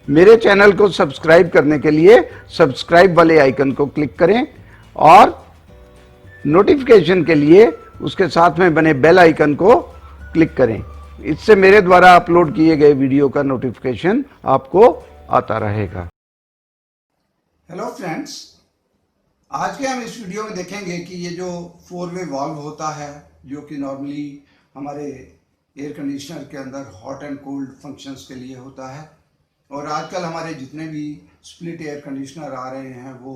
मेरे चैनल को सब्सक्राइब करने के लिए सब्सक्राइब वाले आइकन को क्लिक करें और नोटिफिकेशन के लिए उसके साथ में बने बेल आइकन को क्लिक करें। इससे मेरे द्वारा अपलोड किए गए वीडियो का नोटिफिकेशन आपको आता रहेगा। हेलो फ्रेंड्स, आज के हम इस वीडियो में देखेंगे कि ये जो 4-वे वाल्व होता है जो कि नॉर्मली हमारे एयर कंडीशनर के अंदर हॉट एंड कोल्ड फंक्शंस के लिए होता है, और आजकल हमारे जितने भी स्प्लिट एयर कंडीशनर आ रहे हैं वो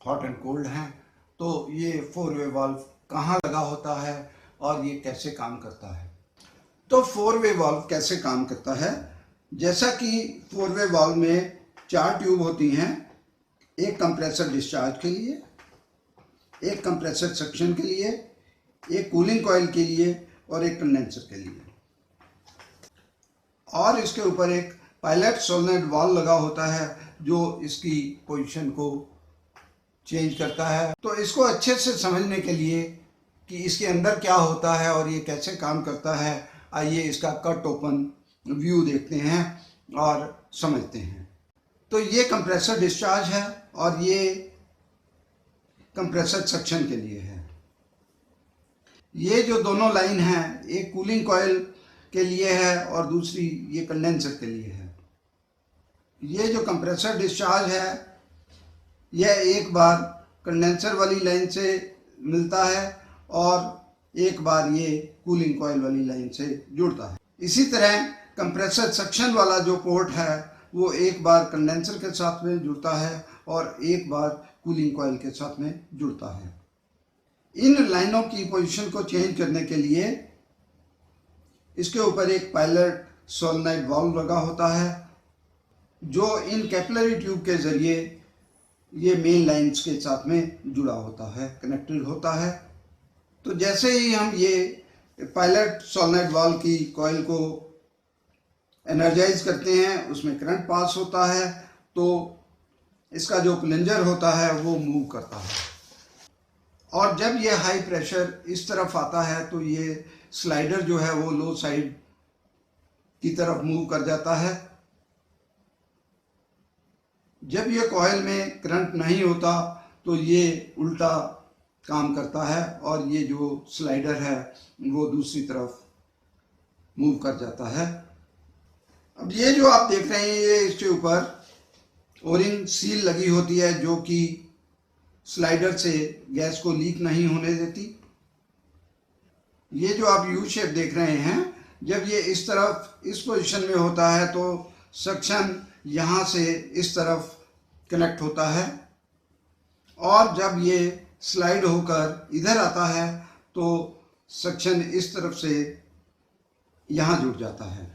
हॉट एंड कोल्ड हैं। तो ये 4-वे वाल्व कहाँ लगा होता है और ये कैसे काम करता है। तो 4-वे वाल्व कैसे काम करता है, जैसा कि 4-वे वाल्व में 4 ट्यूब होती हैं, एक कंप्रेसर डिस्चार्ज के लिए, एक कंप्रेसर सक्शन के लिए, एक कूलिंग कॉइल के लिए और एक कंडेंसर के लिए, और इसके ऊपर एक पायलट सोलेनॉइड वाल्व लगा होता है जो इसकी पोजीशन को चेंज करता है। तो इसको अच्छे से समझने के लिए कि इसके अंदर क्या होता है और ये कैसे काम करता है, आइए इसका कट ओपन व्यू देखते हैं और समझते हैं। तो ये कंप्रेसर डिस्चार्ज है और ये कंप्रेसर सक्शन के लिए है। ये जो दोनों लाइन हैं, एक कूलिंग कॉइल के लिए है और दूसरी ये कंडेंसर के लिए है। ये जो कंप्रेसर डिस्चार्ज है यह एक बार कंडेंसर वाली लाइन से मिलता है और एक बार ये कूलिंग कॉइल वाली लाइन से जुड़ता है। इसी तरह कंप्रेसर सक्शन वाला जो पोर्ट है वो एक बार कंडेंसर के साथ में जुड़ता है और एक बार कूलिंग कॉइल के साथ में जुड़ता है। इन लाइनों की पोजीशन को चेंज करने के लिए इसके ऊपर एक पायलट सोलेनॉइड वाल्व लगा होता है जो इन कैपिलरी ट्यूब के जरिए ये मेन लाइंस के साथ में जुड़ा होता है, कनेक्टेड होता है। तो जैसे ही हम ये पायलट सोलेनॉइड वाल्व की कॉइल को एनर्जाइज करते हैं, उसमें करंट पास होता है, तो इसका जो प्लंजर होता है वो मूव करता है, और जब ये हाई प्रेशर इस तरफ आता है तो ये स्लाइडर जो है वो लो साइड की तरफ मूव कर जाता है। जब ये कॉइल में करंट नहीं होता तो ये उल्टा काम करता है और ये जो स्लाइडर है वो दूसरी तरफ मूव कर जाता है। अब ये जो आप देख रहे हैं ये इसके ऊपर ओरिंग सील लगी होती है जो कि स्लाइडर से गैस को लीक नहीं होने देती। ये जो आप यू शेप देख रहे हैं, जब ये इस तरफ इस पोजीशन में होता है तो सक्शन यहाँ से इस तरफ कनेक्ट होता है, और जब ये स्लाइड होकर इधर आता है तो सक्शन इस तरफ से यहाँ जुड़ जाता है।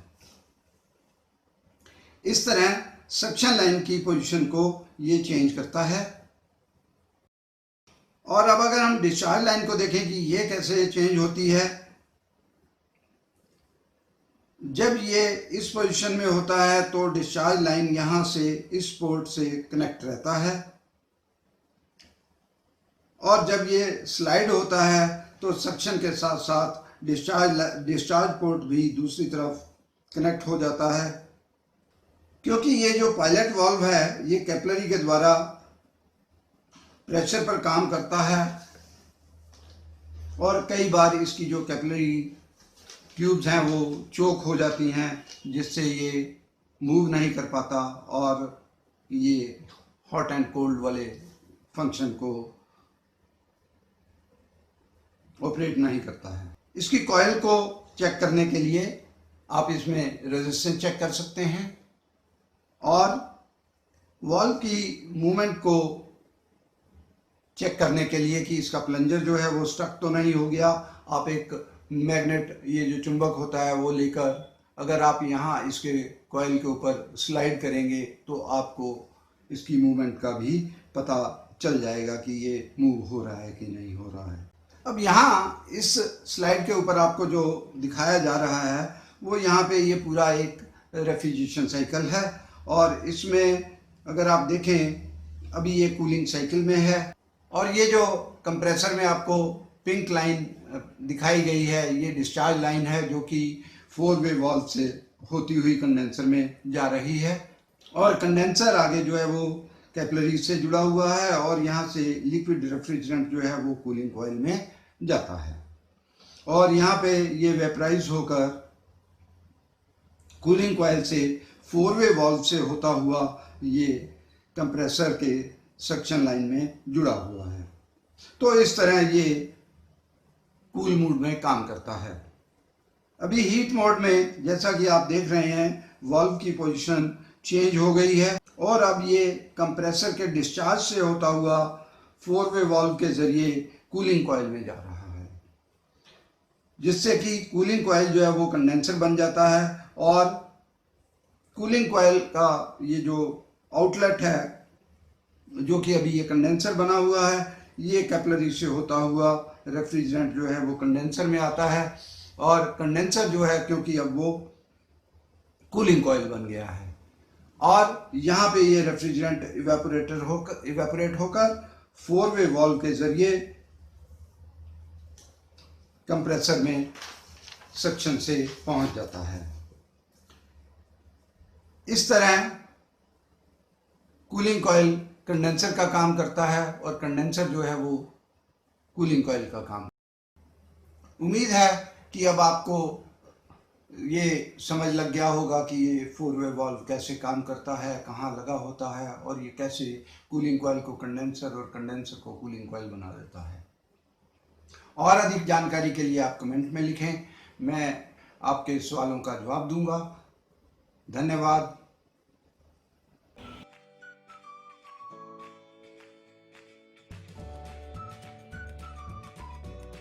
इस तरह सक्शन लाइन की पोजीशन को ये चेंज करता है। और अब अगर हम डिस्चार्ज लाइन को देखें कि ये कैसे चेंज होती है, जब ये इस पोजीशन में होता है तो डिस्चार्ज लाइन यहाँ से इस पोर्ट से कनेक्ट रहता है, और जब ये स्लाइड होता है तो सक्शन के साथ साथ डिस्चार्ज पोर्ट भी दूसरी तरफ कनेक्ट हो जाता है। क्योंकि ये जो पायलट वाल्व है ये कैपिलरी के द्वारा प्रेशर पर काम करता है, और कई बार इसकी जो कैपिलरी ट्यूब्स हैं वो चोक हो जाती हैं जिससे ये मूव नहीं कर पाता और ये हॉट एंड कोल्ड वाले फंक्शन को ऑपरेट नहीं करता है। इसकी कॉइल को चेक करने के लिए आप इसमें रेजिस्टेंस चेक कर सकते हैं, और वाल्व की मूवमेंट को चेक करने के लिए कि इसका प्लंजर जो है वो स्टक तो नहीं हो गया, आप एक मैग्नेट, ये जो चुंबक होता है वो लेकर अगर आप यहाँ इसके कॉइल के ऊपर स्लाइड करेंगे तो आपको इसकी मूवमेंट का भी पता चल जाएगा कि ये मूव हो रहा है कि नहीं हो रहा है। अब यहाँ इस स्लाइड के ऊपर आपको जो दिखाया जा रहा है वो यहाँ पे ये पूरा एक रेफ्रिजरेशन साइकिल है, और इसमें अगर आप देखें अभी ये कूलिंग साइकिल में है, और ये जो कंप्रेसर में आपको पिंक लाइन दिखाई गई है ये डिस्चार्ज लाइन है जो कि 4-वे वाल्व से होती हुई कंडेंसर में जा रही है और कंडेंसर आगे जो है वो कैपिलरी से जुड़ा हुआ है और यहाँ से लिक्विड रेफ्रिजरेंट जो है वो कूलिंग कॉइल में जाता है और यहाँ पे ये वेपराइज होकर कूलिंग कॉइल से 4-वे वाल्व से होता हुआ ये कंप्रेसर के सक्शन लाइन में जुड़ा हुआ है। तो इस तरह ये कूल मोड में काम करता है। अभी हीट मोड में जैसा कि आप देख रहे हैं वाल्व की पोजीशन चेंज हो गई है और अब ये कंप्रेसर के डिस्चार्ज से होता हुआ 4-वे वाल्व के जरिए कूलिंग कॉइल में जा रहा है, जिससे कि कूलिंग कॉइल जो है वो कंडेंसर बन जाता है और कूलिंग कॉइल का ये जो आउटलेट है जो कि अभी ये कंडेंसर बना हुआ है, ये कैपिलरी से होता हुआ रेफ्रिजरेंट जो है वो कंडेंसर में आता है और कंडेंसर जो है क्योंकि अब वो कूलिंग कॉइल बन गया है और यहाँ पे ये रेफ्रिजरेंट इवेपोरेट होकर 4-वे वाल्व के जरिए कंप्रेसर में सक्शन से पहुंच जाता है। इस तरह कूलिंग कॉइल कंडेंसर का काम करता है और कंडेंसर जो है वो कूलिंग कॉइल का काम। उम्मीद है कि अब आपको ये समझ लग गया होगा कि ये 4-वे वाल्व कैसे काम करता है, कहाँ लगा होता है और ये कैसे कूलिंग कॉइल को कंडेंसर और कंडेंसर को कूलिंग कॉइल बना देता है। और अधिक जानकारी के लिए आप कमेंट में लिखें, मैं आपके सवालों का जवाब दूंगा। धन्यवाद।